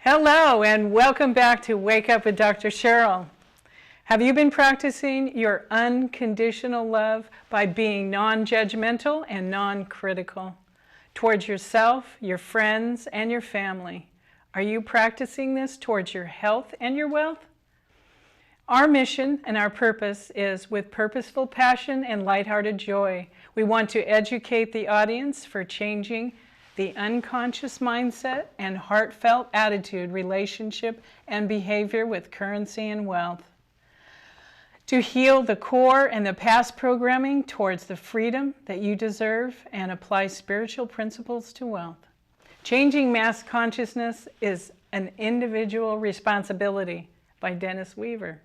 Hello and welcome back to Wake Up with Dr. Cheryl. Have you been practicing your unconditional love by being non-judgmental and non-critical towards yourself, your friends, and your family? Are you practicing this towards your health and your wealth? Our mission and our purpose is with purposeful passion and lighthearted joy. We want to educate the audience for changing the unconscious mindset and heartfelt attitude, relationship, and behavior with currency and wealth. To heal the core and the past programming towards the freedom that you deserve and apply spiritual principles to wealth. Changing mass consciousness is an individual responsibility by Dennis Weaver.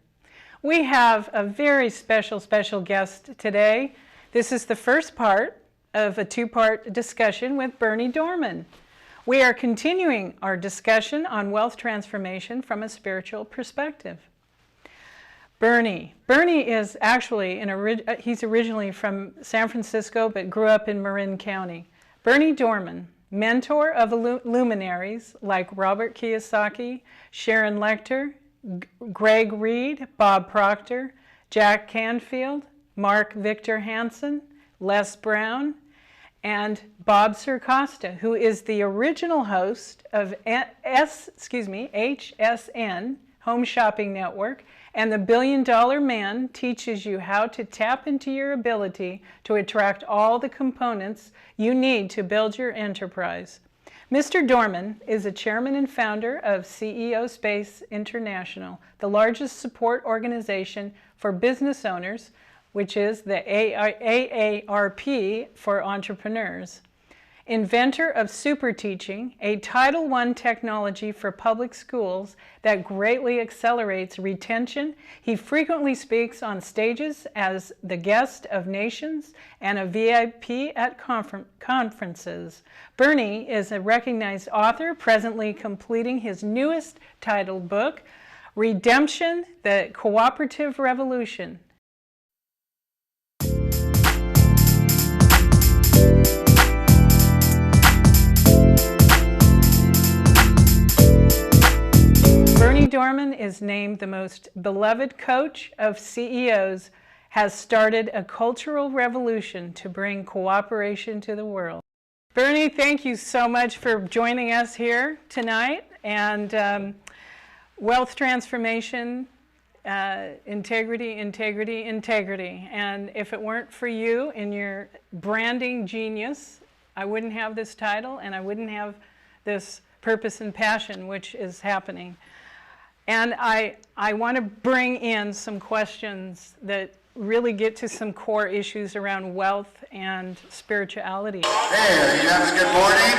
We have a very special guest today. This is the first part of a two-part discussion with Berny Dohrmann. We are continuing our discussion on wealth transformation from a spiritual perspective. Berny is actually, he's originally from San Francisco but grew up in Marin County. Berny Dohrmann, mentor of luminaries like Robert Kiyosaki, Sharon Lechter, Greg Reed, Bob Proctor, Jack Canfield, Mark Victor Hansen, Les Brown, and Bob Sircosta, who is the original host of HSN, Home Shopping Network, and the $1 Billion Man teaches you how to tap into your ability to attract all the components you need to build your enterprise. Mr. Dohrmann is a chairman and founder of CEO Space International, the largest support organization for business owners, which is the AARP for entrepreneurs. Inventor of Super Teaching, a Title I technology for public schools that greatly accelerates retention. He frequently speaks on stages as the guest of nations and a VIP at conferences. Berny is a recognized author, presently completing his newest titled book, Redemption, the Cooperative Revolution. Berny Dohrmann is named the most beloved coach of CEOs, has started a cultural revolution to bring cooperation to the world. Berny, thank you so much for joining us here tonight. And wealth transformation, integrity. And if it weren't for you and your branding genius, I wouldn't have this title and I wouldn't have this purpose and passion, which is happening. And I want to bring in some questions that really get to some core issues around wealth and spirituality. Hey, yes, good morning.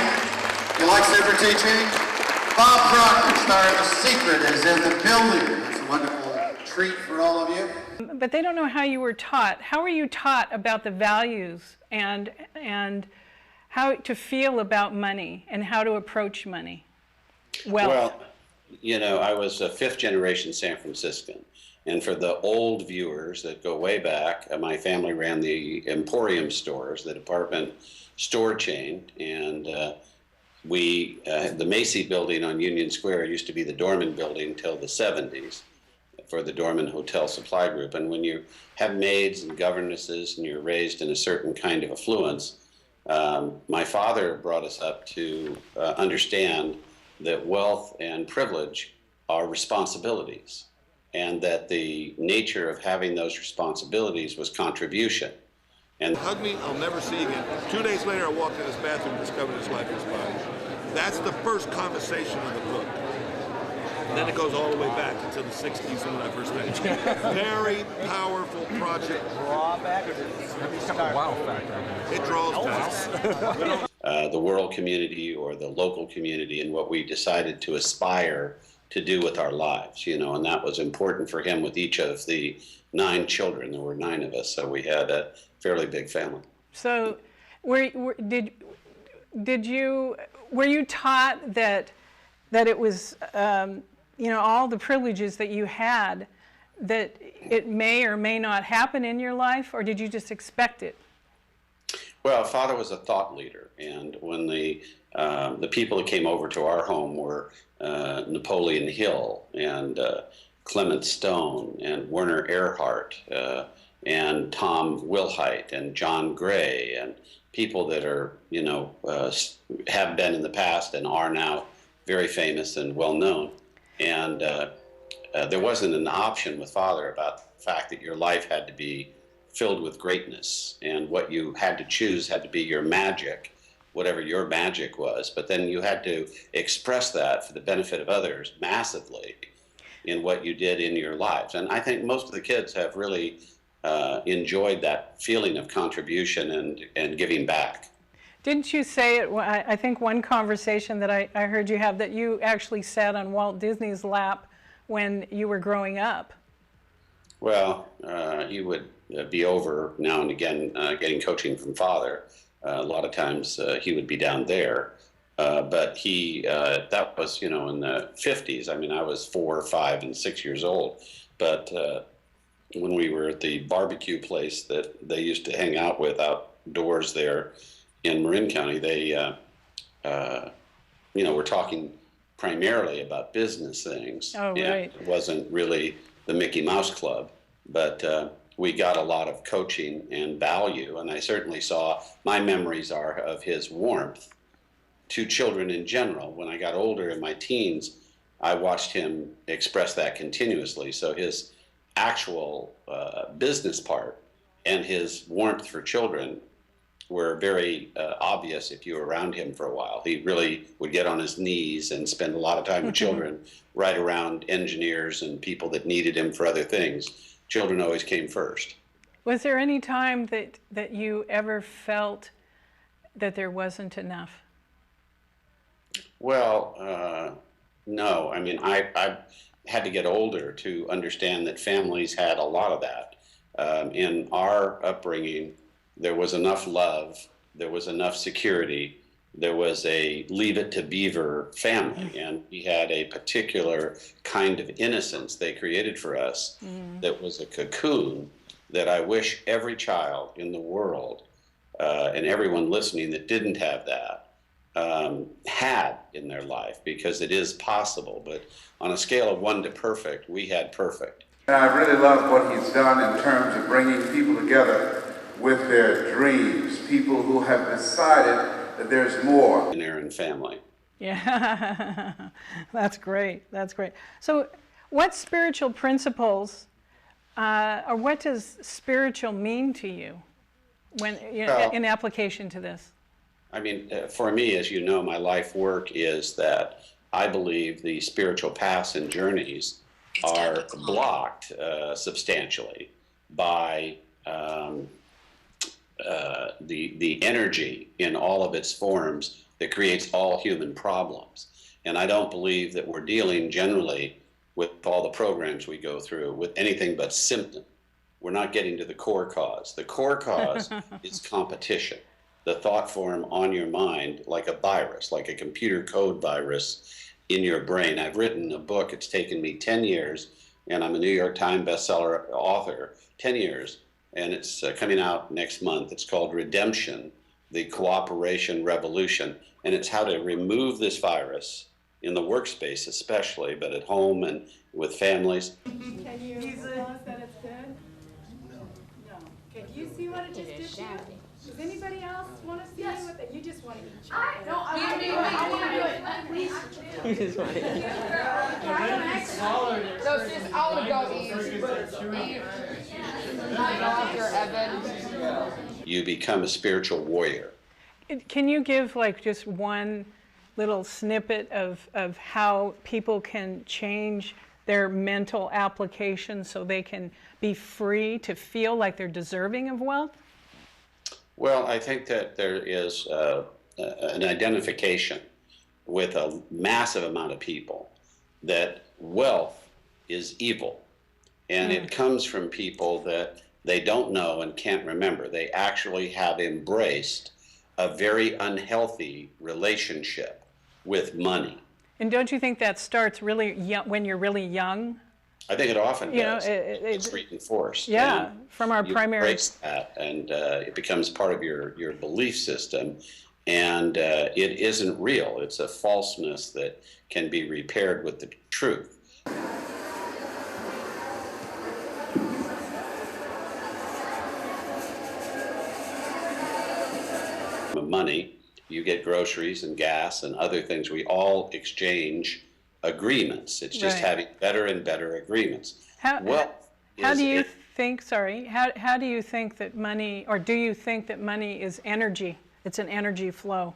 You like super teaching? Bob Proctor, star of The Secret, is in the building. It's a wonderful treat for all of you. But they don't know how you were taught. How were you taught about the values and how to feel about money and how to approach money? Well, you know, I was a fifth-generation San Franciscan, and for the old viewers that go way back, my family ran the Emporium stores, the department store chain, and the Macy building on Union Square used to be the Dohrmann building till the 70s for the Dohrmann Hotel Supply Group. And when you have maids and governesses and you're raised in a certain kind of affluence, my father brought us up to understand that wealth and privilege are responsibilities, and that the nature of having those responsibilities was contribution. And hug me, I'll never see you again. 2 days later, I walked in his bathroom and discovered his life was fine. That's the first conversation of the book. And then it goes all the way back into the 60s when I first met him. Very powerful project. Drawback, it's a wow factor. It draws back. The world community or the local community and what we decided to aspire to do with our lives, you know, and that was important for him with each of the 9 children. There were 9 of us, so we had a fairly big family. So were you taught that it was, you know, all the privileges that you had, that it may or may not happen in your life, or did you just expect it? Well, father was a thought leader, and when the people that came over to our home were Napoleon Hill and Clement Stone and Werner Erhard and Tom Wilhite and John Gray and people that are, have been in the past and are now very famous and well known. And there wasn't an option with father about the fact that your life had to be filled with greatness, and what you had to choose had to be your magic, whatever your magic was. But then you had to express that for the benefit of others massively in what you did in your lives. And I think most of the kids have really enjoyed that feeling of contribution and giving back. Didn't you say it, I think one conversation that I heard you have, that you actually sat on Walt Disney's lap when you were growing up? Well, he would be over now and again getting coaching from father. A lot of times he would be down there. But that was, in the 50s. I mean, I was 4, 5, and 6 years old. But when we were at the barbecue place that they used to hang out with outdoors there in Marin County, they, were talking primarily about business things. Oh, right. It wasn't really the Mickey Mouse Club, but we got a lot of coaching and value, and I certainly saw, my memories are of his warmth to children in general. When I got older in my teens, I watched him express that continuously. So his actual business part and his warmth for children were very obvious if you were around him for a while. He really would get on his knees and spend a lot of time with children, right around engineers and people that needed him for other things. Children always came first. Was there any time that you ever felt that there wasn't enough? Well, no. I mean, I had to get older to understand that families had a lot of that. In our upbringing, there was enough love, there was enough security, there was a Leave It to Beaver family, and we had a particular kind of innocence they created for us that was a cocoon that I wish every child in the world and everyone listening that didn't have that had in their life, because it is possible. But on a scale of 1 to perfect, we had perfect. And I really love what he's done in terms of bringing people together with their dreams, people who have decided that there's more. In Aaron family. Yeah, that's great. That's great. So what spiritual principles, or what does spiritual mean to you when in application to this? I mean, for me, as you know, my life work is that I believe the spiritual paths and journeys are blocked substantially by the energy in all of its forms that creates all human problems. And I don't believe that we're dealing generally with all the programs we go through with anything but symptom. We're not getting to the core cause. The core cause is competition. The thought form on your mind, like a virus, like a computer code virus in your brain. I've written a book. It's taken me 10 years, and I'm a New York Times bestseller author, 10 years, and it's coming out next month. It's called Redemption, the Cooperation Revolution, and it's how to remove this virus in the workspace especially, but at home and with families. Can you tell us that it's good? No. Okay, do you see what it just did to you? Does anybody else want to see what you just want to eat chocolate? No, I want to do it. Please. You just want to eat chocolate. So sis, I want to go eat. Evan. You become a spiritual warrior. Can you give like just one little snippet of how people can change their mental application so they can be free to feel like they're deserving of wealth? Well, I think that there is an identification with a massive amount of people that wealth is evil. And it comes from people that they don't know and can't remember. They actually have embraced a very unhealthy relationship with money. And don't you think that starts really young, when you're really young? I think it often You know, does. It's reinforced. Yeah, and from our you primary. embrace that, and it becomes part of your belief system, and it isn't real. It's a falseness that can be repaired with the truth. Money, you get groceries and gas and other things. We all exchange agreements. It's just Right. having better and better agreements. How is do you it- think, sorry, how do you think that money, or do you think that money is energy? It's an energy flow.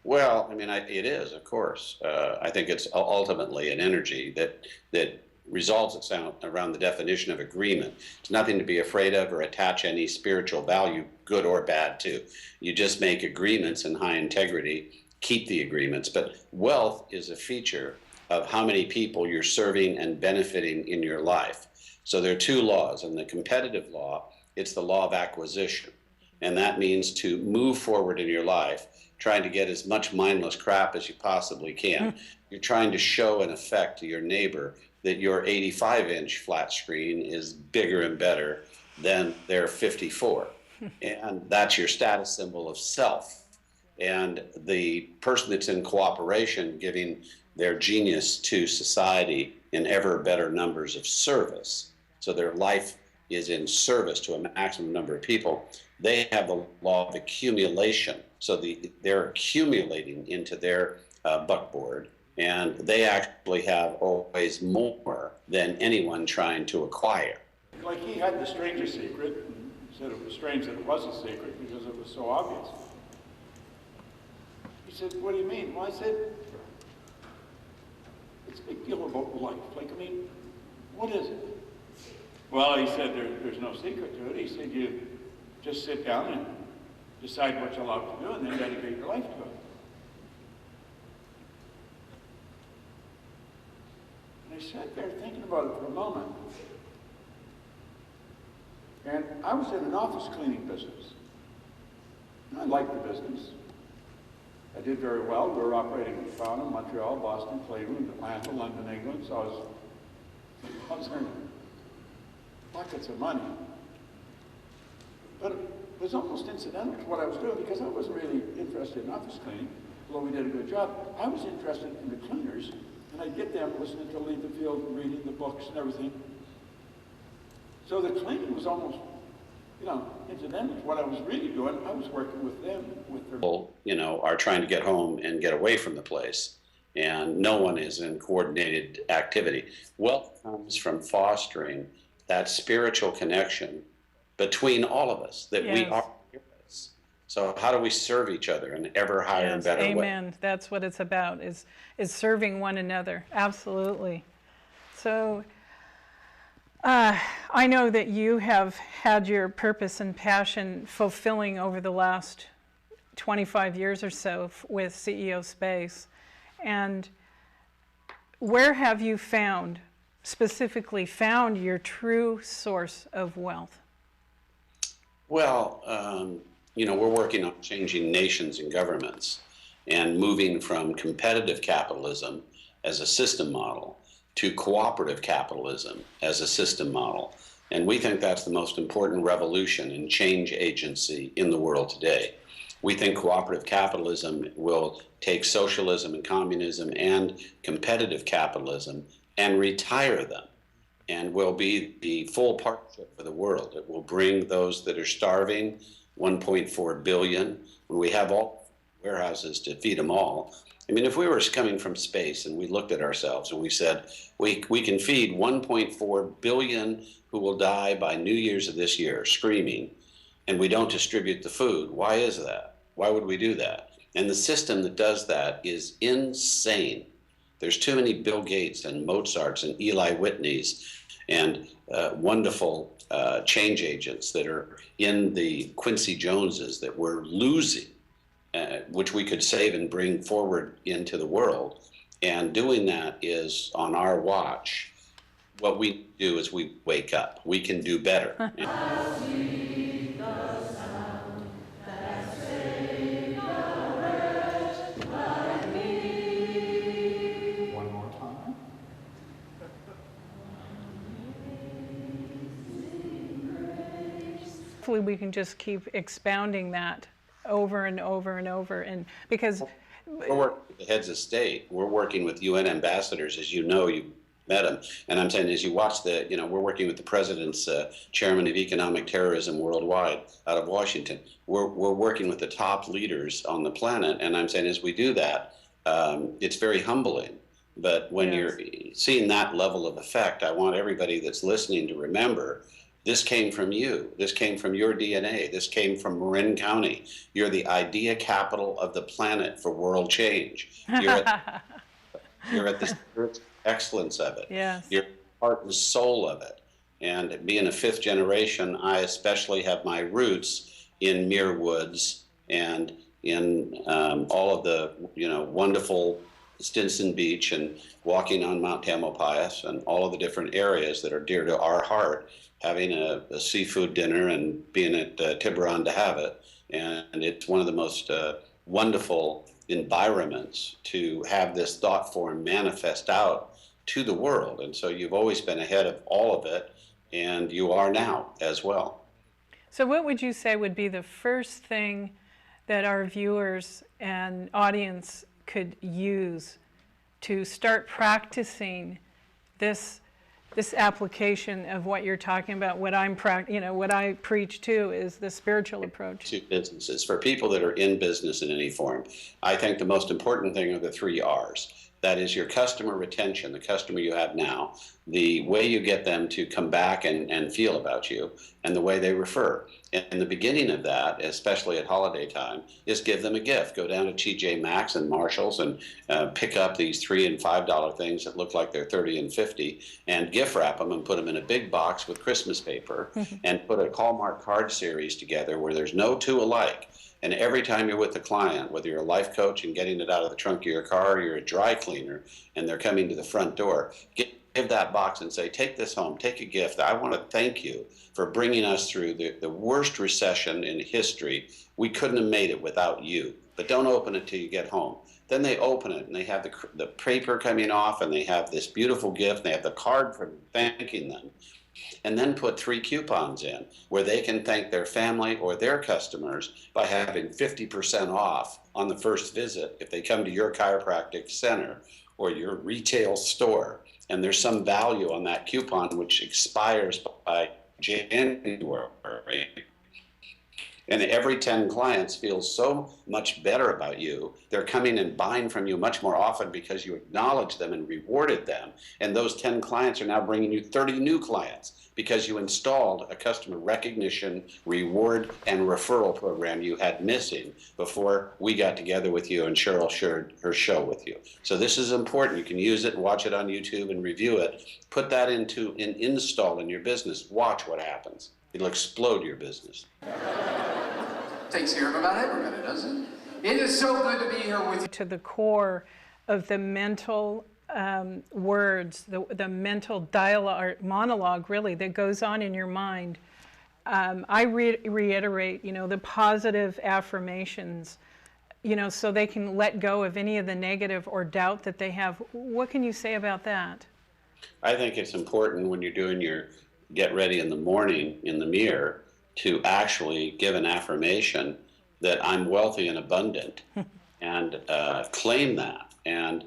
Well, I mean, it is, of course. I think it's ultimately an energy that resolves itself around the definition of agreement. It's nothing to be afraid of or attach any spiritual value, good or bad, to. You just make agreements in high integrity, keep the agreements. But wealth is a feature of how many people you're serving and benefiting in your life. So there are two laws. In the competitive law, it's the law of acquisition. And that means to move forward in your life, trying to get as much mindless crap as you possibly can. You're trying to show an effect to your neighbor that your 85-inch flat screen is bigger and better than their 54. And that's your status symbol of self. And the person that's in cooperation, giving their genius to society in ever better numbers of service, so their life is in service to a maximum number of people, they have the law of accumulation. So they're accumulating into their buckboard, and they actually have always more than anyone trying to acquire. Like he had the stranger secret, and said it was strange that it was a secret because it was so obvious. He said, what do you mean? Well, I said, it's a big deal about life. Like, I mean, what is it? Well, he said, there's no secret to it. He said, you just sit down and decide what you're allowed to do and then dedicate your life to it. And I sat there thinking about it for a moment. And I was in an office cleaning business. And I liked the business. I did very well. We were operating in Toronto, Montreal, Boston, Cleveland, Atlanta, London, England. So I was earning buckets of money. But it was almost incidental to what I was doing because I wasn't really interested in office cleaning, although we did a good job. I was interested in the cleaners, and I'd get them listening to Leave the Field and reading the books and everything. So the cleaning was almost, incidental to what I was really doing. I was working with them, with their... People, are trying to get home and get away from the place, and no one is in coordinated activity. Wealth comes from fostering that spiritual connection between all of us, that we are heroes. So how do we serve each other in ever higher and better way? Amen. That's what it's about, is serving one another. Absolutely. So I know that you have had your purpose and passion fulfilling over the last 25 years or so with CEO Space. And where have you specifically found your true source of wealth? Well, we're working on changing nations and governments and moving from competitive capitalism as a system model to cooperative capitalism as a system model. And we think that's the most important revolution and change agency in the world today. We think cooperative capitalism will take socialism and communism and competitive capitalism and retire them, and will be the full partnership for the world. It will bring those that are starving, 1.4 billion, when we have all warehouses to feed them all. I mean, if we were coming from space and we looked at ourselves and we said, we can feed 1.4 billion who will die by New Year's of this year, screaming, and we don't distribute the food, why is that? Why would we do that? And the system that does that is insane. There's too many Bill Gates and Mozarts and Eli Whitneys and wonderful change agents that are in the Quincy Joneses that we're losing, which we could save and bring forward into the world. And doing that is on our watch. What we do is we wake up. We can do better. hopefully we can just keep expounding that over and over and over. And because we're working with the heads of state, we're working with UN ambassadors, as you know, you met them. And I'm saying, as you watch the, you know, we're working with the president's chairman of economic terrorism worldwide out of Washington. We're working with the top leaders on the planet. And I'm saying, as we do that, it's very humbling. But when you're seeing that level of effect, I want everybody that's listening to remember, this came from you. This came from your DNA. This came from Marin County. You're the idea capital of the planet for world change. You're at the excellence of it. Yes. You're heart and soul of it. And being a fifth generation, I especially have my roots in Muir Woods and in all of the, you know, wonderful Stinson Beach and walking on Mount Tamalpais and all of the different areas that are dear to our heart, having a seafood dinner and being at Tiburon to have it. And it's one of the most wonderful environments to have this thought form manifest out to the world. And so you've always been ahead of all of it, and you are now as well. So what would you say would be the first thing that our viewers and audience could use to start practicing this application of what you're talking about? What what I preach too is the spiritual approach to businesses. For people that are in business in any form, I think the most important thing are the 3 R's. That is your customer retention, the customer you have now, the way you get them to come back and feel about you, and the way they refer. And the beginning of that, especially at holiday time, is give them a gift. Go down to TJ Maxx and Marshall's and pick up these $3 and $5 things that look like they're 30 and 50, and gift wrap them and put them in a big box with Christmas paper and put a Hallmark card series together where there's no two alike. And every time you're with the client, whether you're a life coach and getting it out of the trunk of your car, or you're a dry cleaner and they're coming to the front door, give that box and say, take this home, take a gift. I want to thank you for bringing us through the worst recession in history. We couldn't have made it without you. But don't open it till you get home. Then they open it and they have the paper coming off and they have this beautiful gift and they have the card for thanking them. And then put 3 coupons in where they can thank their family or their customers by having 50% off on the first visit if they come to your chiropractic center or your retail store. And there's some value on that coupon which expires by January. And every 10 clients feel so much better about you. They're coming and buying from you much more often because you acknowledged them and rewarded them. And those 10 clients are now bringing you 30 new clients because you installed a customer recognition, reward, and referral program you had missing before we got together with you and Cheryl shared her show with you. So this is important. You can use it, watch it on YouTube and review it. Put that into an install in your business. Watch what happens. It'll explode your business. Takes care of about everybody, doesn't it? It is so good to be here with you. to the core of the mental words, the mental dialogue, or monologue really, that goes on in your mind. I reiterate, the positive affirmations, so they can let go of any of the negative or doubt that they have. What can you say about that? I think it's important when you're doing your get ready in the morning in the mirror to actually give an affirmation that I'm wealthy and abundant and claim that. And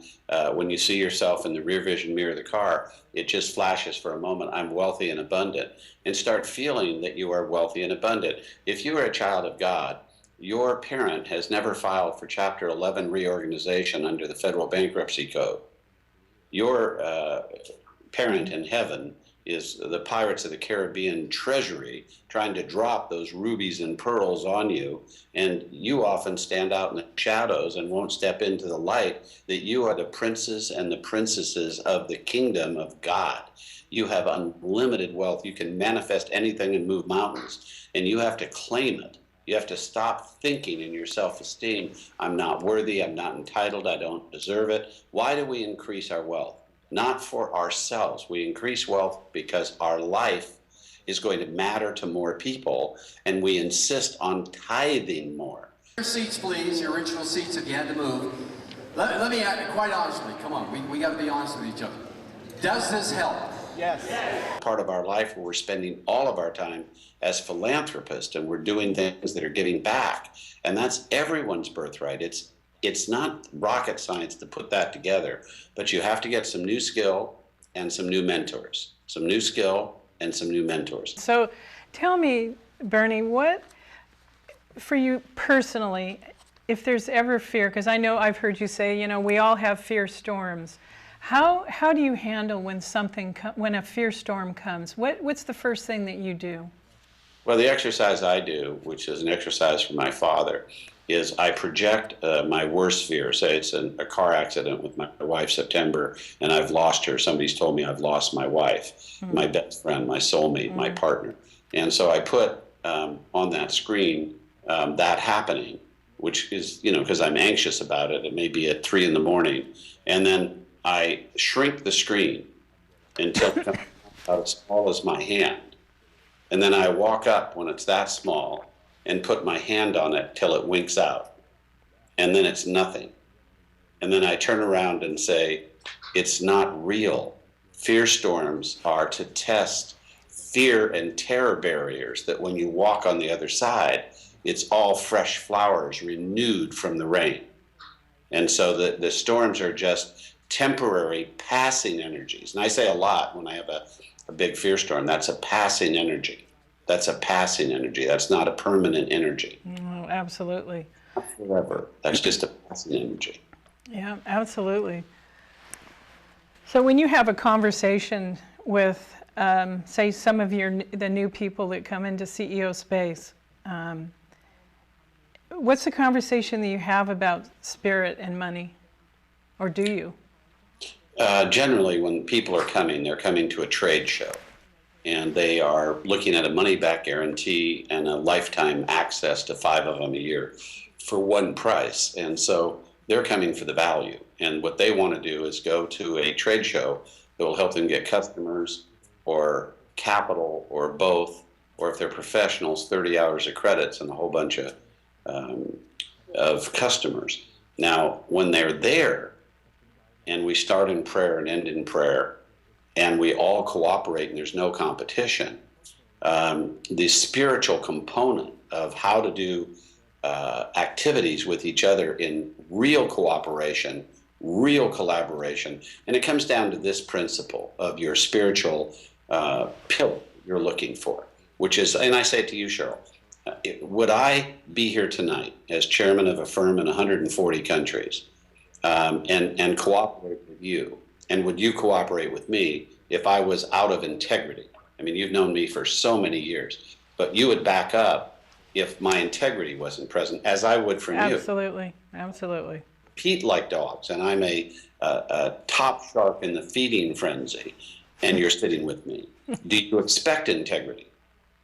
when you see yourself in the rear vision mirror of the car, it just flashes for a moment, I'm wealthy and abundant, and start feeling that you are wealthy and abundant. If you are a child of God, your parent has never filed for Chapter 11 reorganization under the Federal Bankruptcy Code. Your parent in heaven is the Pirates of the Caribbean Treasury trying to drop those rubies and pearls on you, and you often stand out in the shadows and won't step into the light that you are the princes and the princesses of the kingdom of God. You have unlimited wealth. You can manifest anything and move mountains, and you have to claim it. You have to stop thinking in your self-esteem, I'm not worthy, I'm not entitled, I don't deserve it. Why do we increase our wealth? Not for ourselves. We increase wealth because our life is going to matter to more people, and we insist on tithing more. Your seats, please, your original seats if you had to move. Let me, quite honestly, come on, we got to be honest with each other. Does this help? Yes. Part of our life where we're spending all of our time as philanthropists and we're doing things that are giving back. And that's everyone's birthright. It's not rocket science to put that together, but you have to get some new skill and some new mentors. Some new skill and some new mentors. So tell me, Bernie, what, for you personally, if there's ever fear, because I know I've heard you say, you know, we all have fear storms. How do you handle when when a fear storm comes? What's the first thing that you do? Well, the exercise I do, which is an exercise from my father, is I project my worst fear. Say it's a car accident with my wife, September, and I've lost her. Somebody's told me I've lost my wife, my best friend, my soulmate, my partner. And so I put on that screen that happening, which is, you know, because I'm anxious about it. It may be at 3 in the morning. And then I shrink the screen until it comes about as small as my hand. And then I walk up when it's that small and put my hand on it till it winks out. And then it's nothing. And then I turn around and say, it's not real. Fear storms are to test fear and terror barriers that when you walk on the other side, it's all fresh flowers renewed from the rain. And so the storms are just temporary passing energies. And I say a lot when I have a big fear storm, that's a passing energy. That's a passing energy. That's not a permanent energy. Oh, absolutely. Not forever. That's just a passing energy. Yeah, absolutely. So when you have a conversation with, say, some of the new people that come into CEO space, what's the conversation that you have about spirit and money? Or do you? Generally, when people are coming, they're coming to a trade show. And they are looking at a money-back guarantee and a lifetime access to 5 of them a year for one price. And so they're coming for the value. And what they want to do is go to a trade show that will help them get customers or capital or both, or if they're professionals, 30 hours of credits and a whole bunch of customers. Now, when they're there and we start in prayer and end in prayer, and we all cooperate and there's no competition, the spiritual component of how to do activities with each other in real cooperation, real collaboration, and it comes down to this principle of your spiritual pillar you're looking for, which is, and I say it to you, Cheryl, would I be here tonight as chairman of a firm in 140 countries and cooperate with you? And would you cooperate with me if I was out of integrity? I mean, you've known me for so many years, but you would back up if my integrity wasn't present, as I would from you. Absolutely, absolutely. Compete like dogs, and I'm a top shark in the feeding frenzy, and you're sitting with me. Do you expect integrity?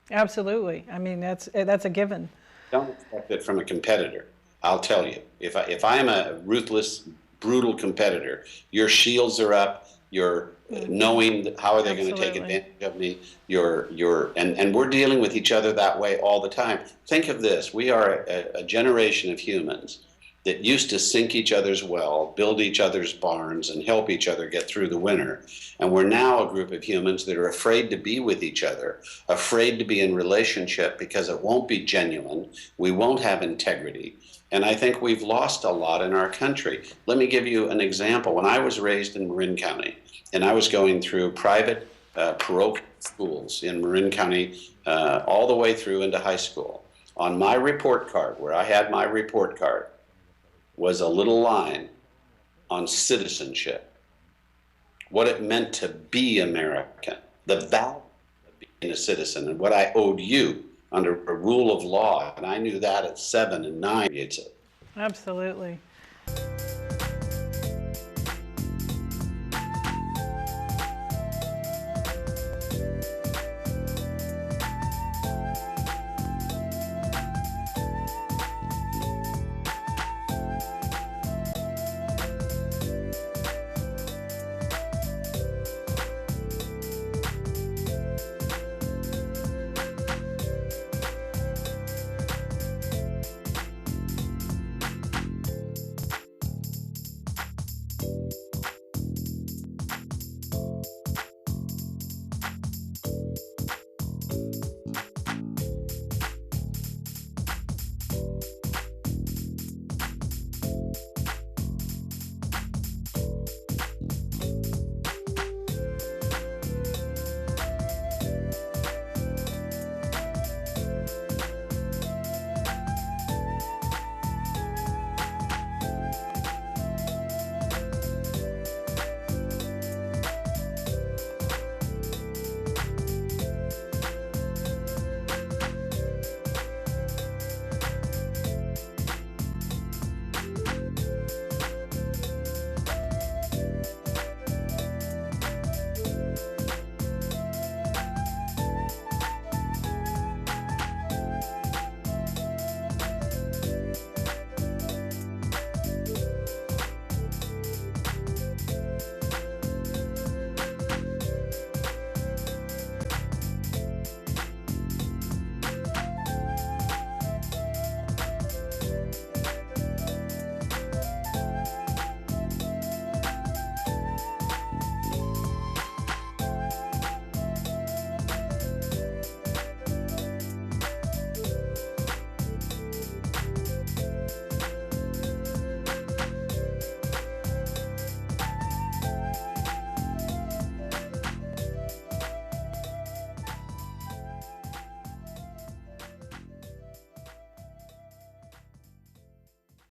Absolutely. I mean, that's a given. Don't expect it from a competitor. I'll tell you, if I am a ruthless, brutal competitor, your shields are up, you're knowing how are they going to take advantage of me, and we're dealing with each other that way all the time. Think of this, we are a generation of humans that used to sink each other's well, build each other's barns, and help each other get through the winter. And we're now a group of humans that are afraid to be with each other, afraid to be in relationship because it won't be genuine, we won't have integrity. And I think we've lost a lot in our country. Let me give you an example. When I was raised in Marin County, and I was going through private parochial schools in Marin County all the way through into high school, on my report card, where I had my report card, was a little line on citizenship, what it meant to be American, the value of being a citizen, and what I owed you under a rule of law, and I knew that at 7 and 9. Absolutely.